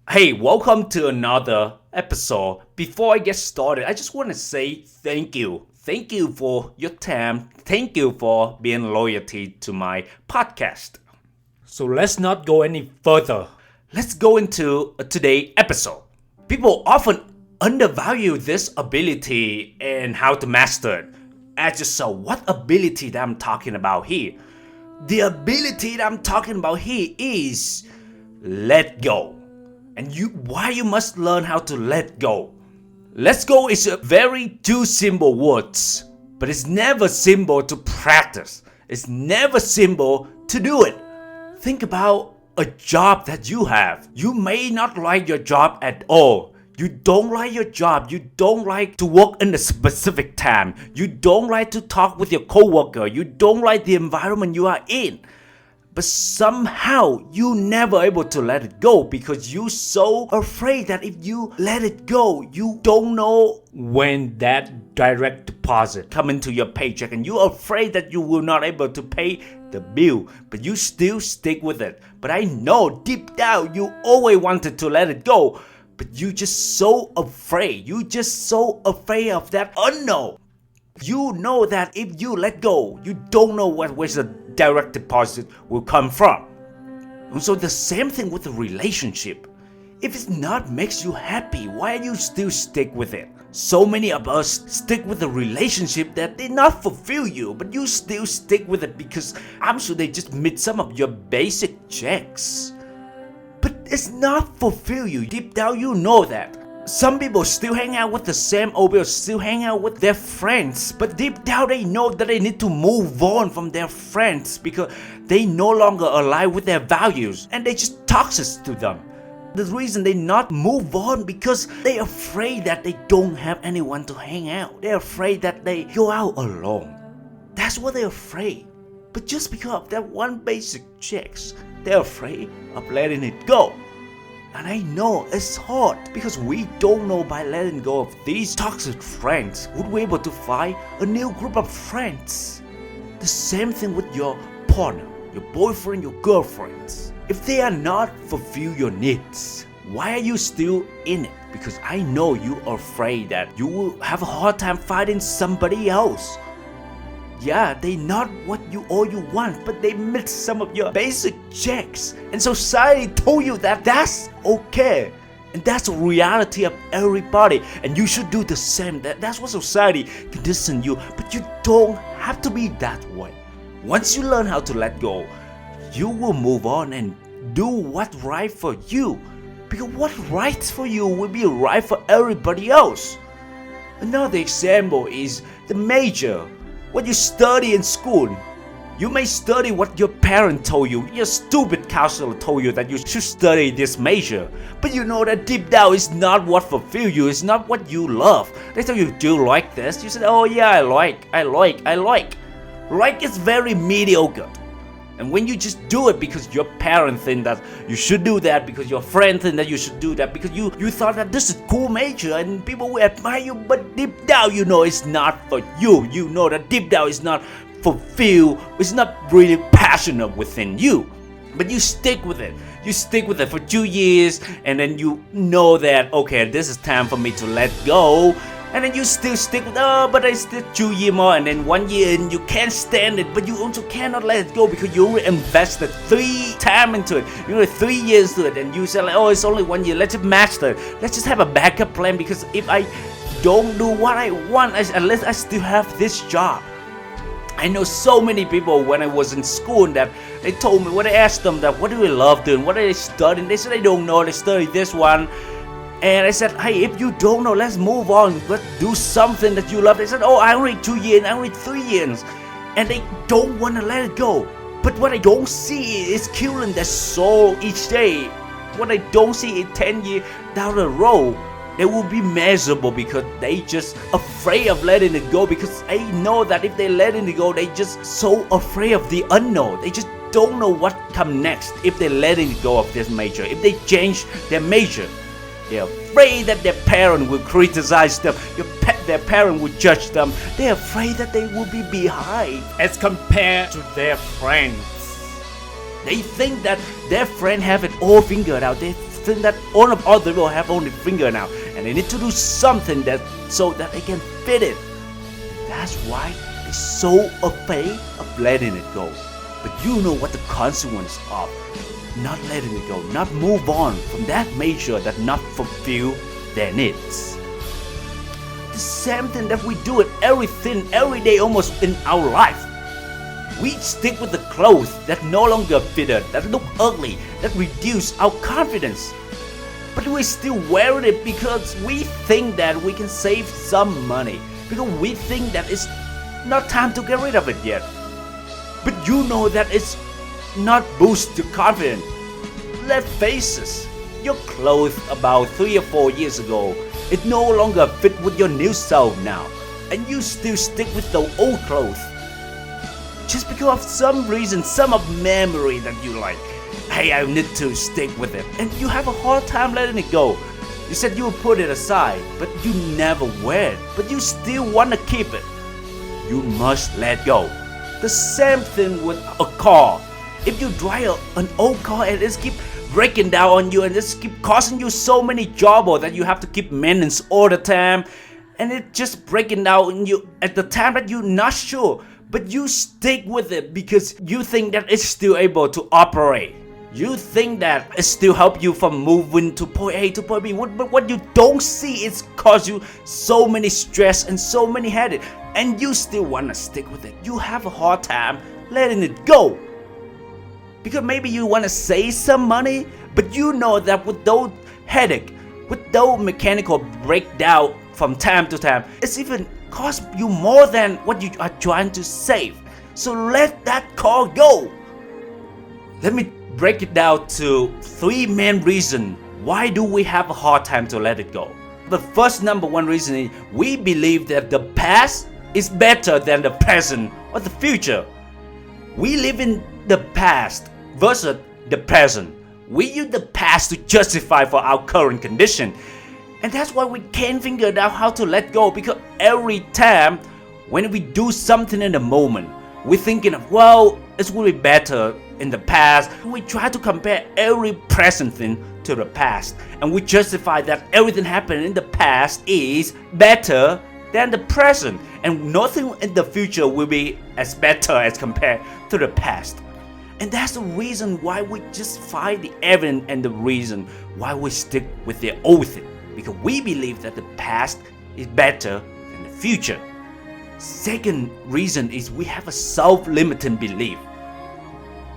Hey, welcome to another episode. Before I get started, I just want to say thank you. Thank you for your time. Thank you for being loyalty to my podcast. So let's not go any further. Let's go into today's episode. People often undervalue this ability and how to master it. As you saw, what ability that I'm talking about here? The ability that I'm talking about here is let go. And why you must learn how to let go. Let go is a very two simple words, but it's never simple to practice. It's never simple to do it. Think about a job that you have. You may not like your job at all. You don't like your job. You don't like to work in a specific time. You don't like to talk with your coworker. You don't like the environment you are in. But somehow you never able to let it go because you so afraid that if you let it go, you don't know when that direct deposit come into your paycheck, and you're afraid that you will not able to pay the bill, but you still stick with it. But I know deep down you always wanted to let it go, but you just so afraid. You just so afraid of that unknown. You know that if you let go, you don't know where the direct deposit will come from. And so the same thing with the relationship. If it's not makes you happy, why are you still stick with it? So many of us stick with a relationship that did not fulfill you, but you still stick with it because I'm sure they just meet some of your basic checks. But it's not fulfill you. Deep down you know that. Some people still hang out with the same old people, still hang out with their friends, but deep down they know that they need to move on from their friends because they no longer align with their values and they just toxic to them. The reason they not move on because they're afraid that they don't have anyone to hang out. They're afraid that they go out alone. That's what they're afraid. But just because of that one basic checks, they're afraid of letting it go. And I know it's hard because we don't know by letting go of these toxic friends would we able to find a new group of friends. The same thing with your partner, your boyfriend, your girlfriends. If they are not fulfill your needs, why are you still in it? Because I know you are afraid that you will have a hard time finding somebody else. Yeah, they not what you all you want, but they miss some of your basic checks. And society told you that that's okay. And that's the reality of everybody. And you should do the same. That's what society condition you. But you don't have to be that way. Once you learn how to let go, you will move on and do what's right for you. Because what's right for you will be right for everybody else. Another example is the major. What you study in school. You may study what your parent told you. Your stupid counselor told you that you should study this major. But you know that deep down it's not what fulfill you. It's not what you love. They tell you, do you like this? You said, oh yeah, I like. Like is very mediocre. And when you just do it because your parent think that you should do that, because your friend think that you should do that, because you thought that this is cool major and people will admire you, but deep down you know it's not for you. You know that deep down it's not fulfilled, it's not really passionate within you. But you stick with it. You stick with it for 2 years and then you know that, okay, this is time for me to let go. And then you still stick with, but I still 2 years more, and then 1 year and you can't stand it, but you also cannot let it go because you only invested 3 time into it. You know, 3 years to it, and you say like, oh, it's only 1 year, let's just master it. Let's just have a backup plan because if I don't do what I want, at least I still have this job. I know so many people when I was in school that they told me, when I asked them that, what do they love doing, what are they studying? They said they don't know, they study this one. And I said, hey, if you don't know, let's move on. Let's do something that you love. They said, oh, I only 2 years, I only 3 years. And they don't want to let it go. But what I don't see is killing their soul each day. What I don't see is 10 years down the road, they will be miserable because they just afraid of letting it go. Because they know that if they letting it go, they just so afraid of the unknown. They just don't know what come next if they letting it go of this major. If they change their major. They're afraid that their parent will criticize them. Their parent will judge them. They're afraid that they will be behind as compared to their friends. They think that their friend have it all figured out. They think that all of other people have only finger now, and they need to do something that so that they can fit it. That's why they're so afraid of letting it go. But you know what the consequence of not letting it go, not move on from that measure that not fulfill their needs. The same thing that we do at everything, every day almost in our life. We stick with the clothes that no longer fit us, that look ugly, that reduce our confidence. But we still wear it because we think that we can save some money, because we think that it's not time to get rid of it yet. But you know that it's not boost your confidence. Let's face it, your clothes about 3 or 4 years ago, it no longer fit with your new self now, and you still stick with the old clothes. Just because of some reason, some of memory that you like, hey, I need to stick with it, and you have a hard time letting it go. You said you would put it aside, but you never wear it, but you still want to keep it. You must let go. The same thing with a car. If you drive an old car and it keep breaking down on you and it keep causing you so many trouble that you have to keep maintenance all the time, and it just breaking down on you at the time that you're not sure, but you stick with it because you think that it's still able to operate. You think that it still help you from moving to point A to point B, but what you don't see is cause you so many stress and so many headache, and you still want to stick with it. You have a hard time letting it go. Because maybe you want to save some money, but you know that with those headache, with those mechanical breakdown from time to time, it's even cost you more than what you are trying to save. So let that car go. Let me break it down to 3 main reasons why do we have a hard time to let it go. The first number one reason is we believe that the past is better than the present or the future. We live in the past versus the present. We use the past to justify for our current condition. And that's why we can't figure out how to let go, because every time when we do something in the moment, we're thinking of, well, it will be better in the past. We try to compare every present thing to the past, and we justify that everything happening in the past is better than the present, and nothing in the future will be as better as compared to the past. And that's the reason why we just find the evidence and the reason why we stick with the old thing, because we believe that the past is better than the future. Second reason is we have a self-limiting belief.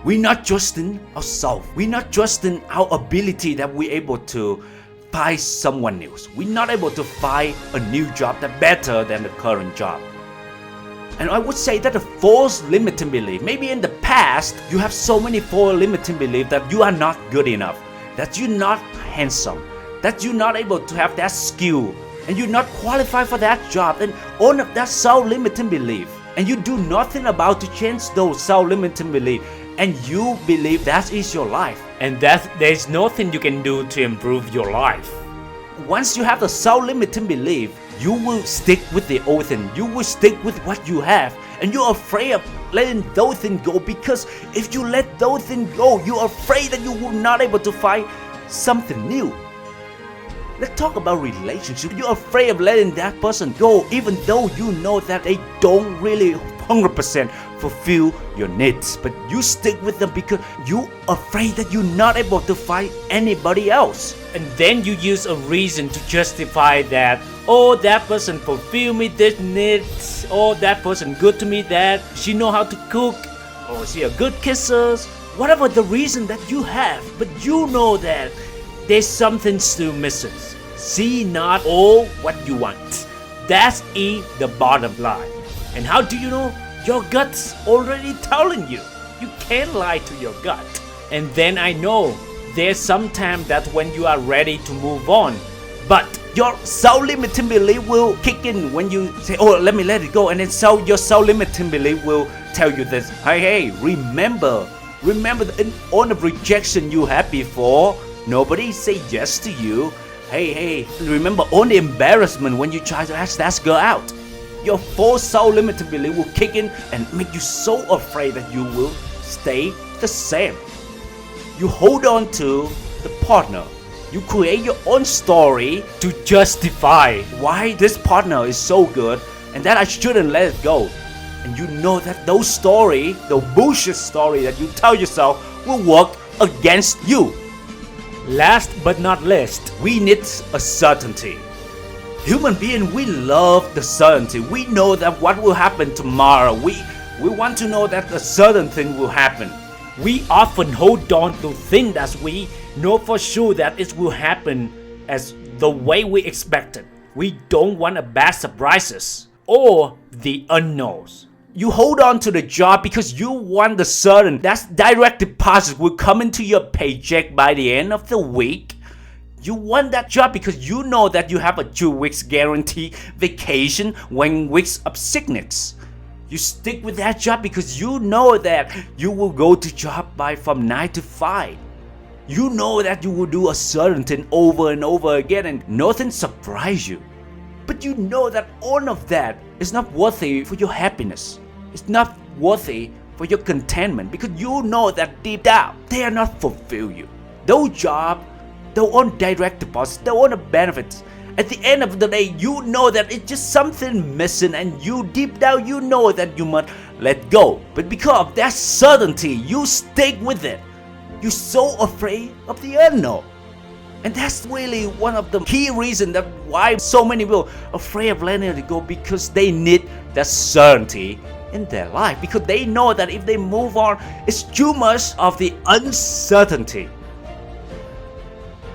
We're not trusting ourselves. We're not trusting our ability that we're able to find someone else. We're not able to find a new job that's better than the current job. And I would say that a false limiting belief. Maybe in the past, you have so many false limiting beliefs that you are not good enough, that you're not handsome, that you're not able to have that skill, and you're not qualified for that job, and all of that self-limiting belief. And you do nothing about to change those self-limiting beliefs, and you believe that is your life, and that there's nothing you can do to improve your life. Once you have the self-limiting belief, you will stick with the old thing. You will stick with what you have, and you're afraid of letting those things go, because if you let those things go, you're afraid that you will not able to find something new. Let's talk about relationship. You're afraid of letting that person go, even though you know that they don't really 100% fulfill your needs, but you stick with them because you're afraid that you're not able to find anybody else. And then you use a reason to justify that, oh, that person fulfill me this needs, oh, that person good to me, that she know how to cook, or she a good kisser, whatever the reason that you have, but you know that there's something still missing. See not all what you want. That's the bottom line. And how do you know? Your gut's already telling you. You can't lie to your gut. And then I know there's some time that when you are ready to move on, but your self-limiting belief will kick in when you say, oh, let me let it go. And then your self-limiting belief will tell you this, hey, remember that in all the rejection you had before, nobody say yes to you. Hey, remember all the embarrassment when you try to ask that girl out. Your false self-limiting belief will kick in and make you so afraid that you will stay the same. You hold on to the partner, You create your own story to justify why this partner is so good and that I shouldn't let it go. And you know that those story, the bullshit story that you tell yourself will work against you. Last but not least, we need a certainty. Human beings, we love the certainty. We know that what will happen tomorrow. We want to know that a certain thing will happen. We often hold on to things that we know for sure that it will happen as the way we expected. We don't want a bad surprises or the unknowns. You hold on to the job because you want the certain that direct deposit will come into your paycheck by the end of the week. You want that job because you know that you have a 2 weeks guarantee vacation, 1 week of sickness. You stick with that job because you know that you will go to job from 9 to 5. You know that you will do a certain thing over and over again and nothing surprise you. But you know that all of that is not worthy for your happiness. It's not worthy for your contentment because you know that deep down they are not fulfill you. Those jobs, their own direct deposits, their own benefits. At the end of the day, you know that it's just something missing and you deep down you know that you must let go. But because of that certainty, you stick with it. You're so afraid of the unknown. And that's really one of the key reasons that why so many people are afraid of letting it go, because they need that certainty in their life, because they know that if they move on, it's too much of the uncertainty.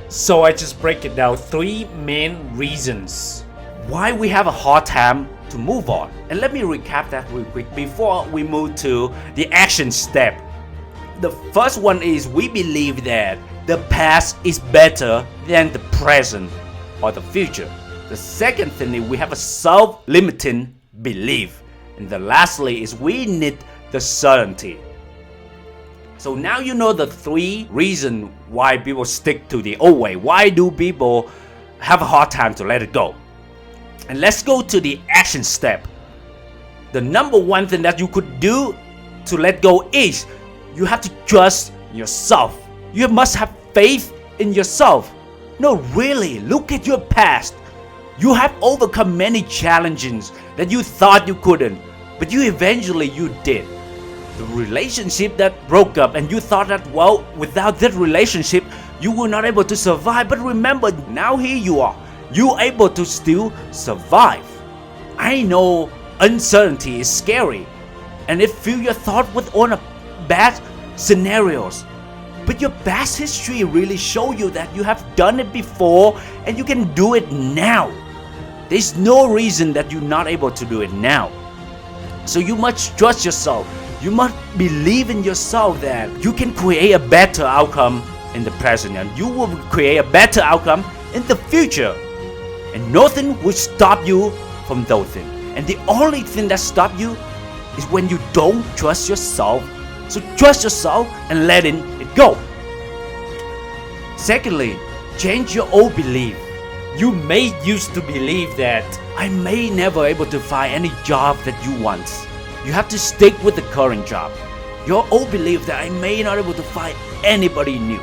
So I just break it down 3 main reasons why we have a hard time to move on. And let me recap that real quick before we move to the action step. The first one is we believe that the past is better than the present or the future. The second thing is we have a self-limiting belief. And the lastly is we need the certainty. So now you know the 3 reasons why people stick to the old way. Why do people have a hard time to let it go? And let's go to the action step. The number 1 thing that you could do to let go is you have to trust yourself. You must have faith in yourself. No, really, look at your past. You have overcome many challenges that you thought you couldn't, but you did. The relationship that broke up and you thought that, well, without that relationship, you were not able to survive. But remember, now here you are. You're able to still survive. I know uncertainty is scary and it fills your thought with all the bad scenarios. But your past history really show you that you have done it before and you can do it now. There's no reason that you're not able to do it now. So you must trust yourself. You must believe in yourself that you can create a better outcome in the present and you will create a better outcome in the future. And nothing will stop you from those things. And the only thing that stops you is when you don't trust yourself. So trust yourself and letting it go. Secondly, change your old belief. You may used to believe that I may never able to find any job that you want. You have to stick with the current job. Your old belief that I may not able to find anybody new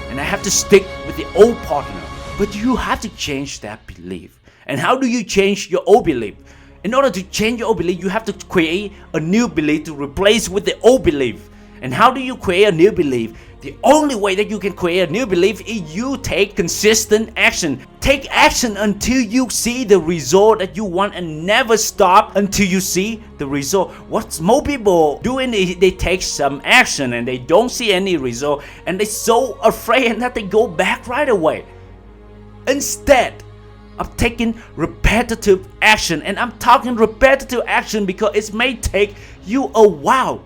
and I have to stick with the old partner. But you have to change that belief. And how do you change your old belief? In order to change your old belief, you have to create a new belief to replace with the old belief. And how do you create a new belief? The only way that you can create a new belief is you take consistent action. Take action until you see the result that you want and never stop until you see the result. What most people doing is they take some action and they don't see any result and they're so afraid that they go back right away. Instead of taking repetitive action, and I'm talking repetitive action because it may take you a while.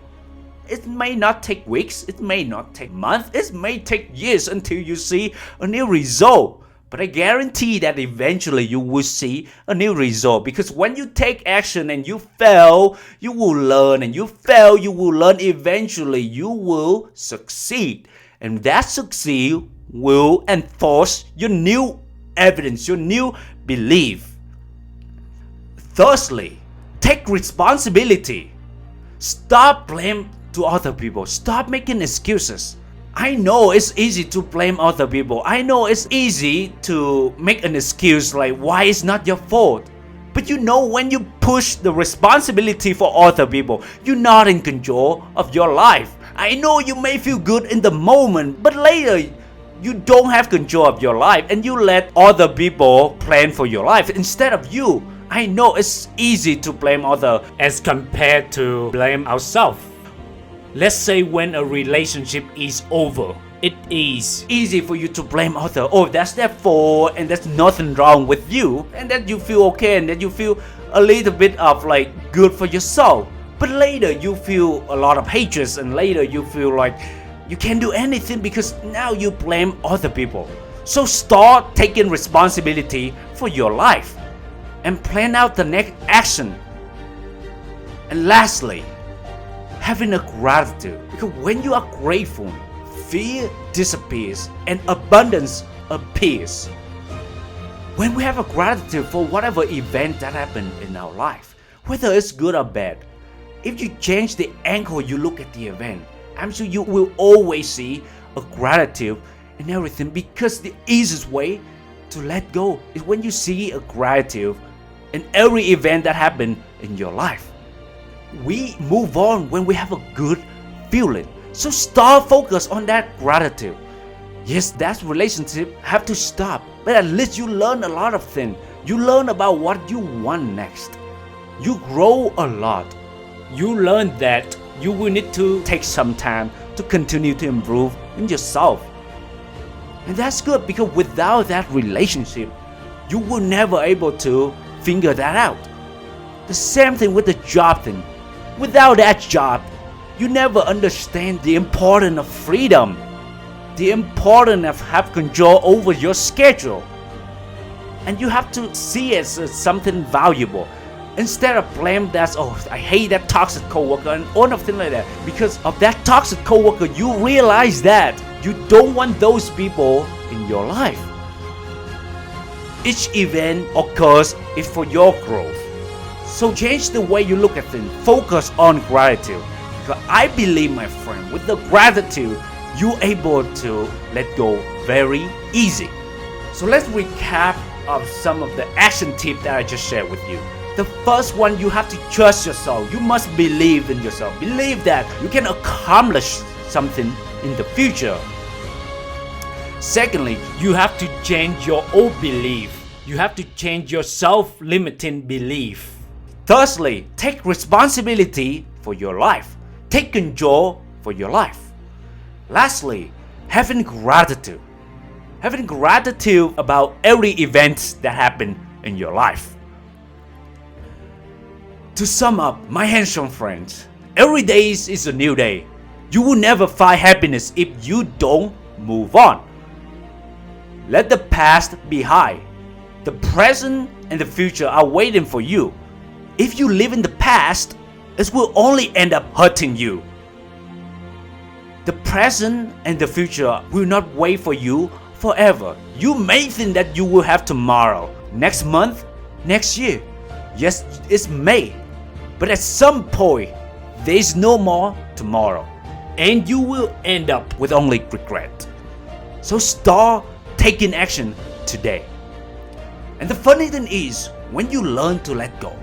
It may not take weeks, it may not take months, it may take years until you see a new result. But I guarantee that eventually you will see a new result, because when you take action and you fail, you will learn, and you fail, you will learn. Eventually you will succeed, and that succeed will enforce your new evidence, your new belief. Thirdly, take responsibility. Stop blaming to other people. Stop making excuses. I know it's easy to blame other people. I know it's easy to make an excuse like why it's not your fault. But when you push the responsibility for other people, you're not in control of your life. I know you may feel good in the moment, but later you don't have control of your life and you let other people plan for your life instead of you. I know it's easy to blame others as compared to blame ourselves. Let's say when a relationship is over, it is easy for you to blame others. Oh, that's their fault and there's nothing wrong with you. And then you feel okay and then you feel a little bit of like good for your soul. But later you feel a lot of hatred and later you feel like you can't do anything because now you blame other people. So start taking responsibility for your life and plan out the next action. And lastly, having a gratitude, because when you are grateful, fear disappears and abundance appears. When we have a gratitude for whatever event that happened in our life, whether it's good or bad, if you change the angle you look at the event, I'm sure you will always see a gratitude in everything, because the easiest way to let go is when you see a gratitude in every event that happened in your life. We move on when we have a good feeling. So start focus on that gratitude. Yes, that relationship have to stop, but at least you learn a lot of things. You learn about what you want next. You grow a lot. You learn that you will need to take some time to continue to improve in yourself. And that's good, because without that relationship, you will never able to figure that out. The same thing with the job thing. Without that job, you never understand the importance of freedom, the importance of have control over your schedule. And you have to see it as something valuable. Instead of blame that, oh, I hate that toxic coworker and all of things like that. Because of that toxic coworker, you realize that you don't want those people in your life. Each event occurs is for your growth. So change the way you look at things. Focus on gratitude. Because I believe, my friend, with the gratitude, you're able to let go very easy. So let's recap of some of the action tips that I just shared with you. The first one, you have to trust yourself. You must believe in yourself. Believe that you can accomplish something in the future. Secondly, you have to change your old belief. You have to change your self-limiting belief. Thirdly, take responsibility for your life. Take control for your life. Lastly, having gratitude. Having gratitude about every event that happened in your life. To sum up, my handsome friends, every day is a new day. You will never find happiness if you don't move on. Let the past be behind. The present and the future are waiting for you. If you live in the past, it will only end up hurting you. The present and the future will not wait for you forever. You may think that you will have tomorrow, next month, next year. Yes, it's May. But at some point, there is no more tomorrow. And you will end up with only regret. So start taking action today. And the funny thing is, when you learn to let go,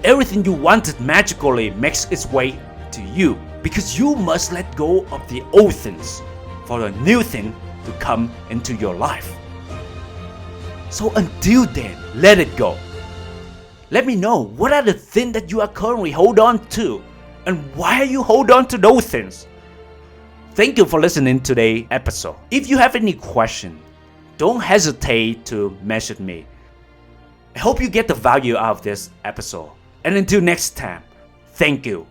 everything you wanted magically makes its way to you. Because you must let go of the old things for a new thing to come into your life. So until then, let it go. Let me know, what are the things that you are currently hold on to? And why are you hold on to those things? Thank you for listening to today's episode. If you have any question, don't hesitate to message me. I hope you get the value out of this episode. And until next time, thank you.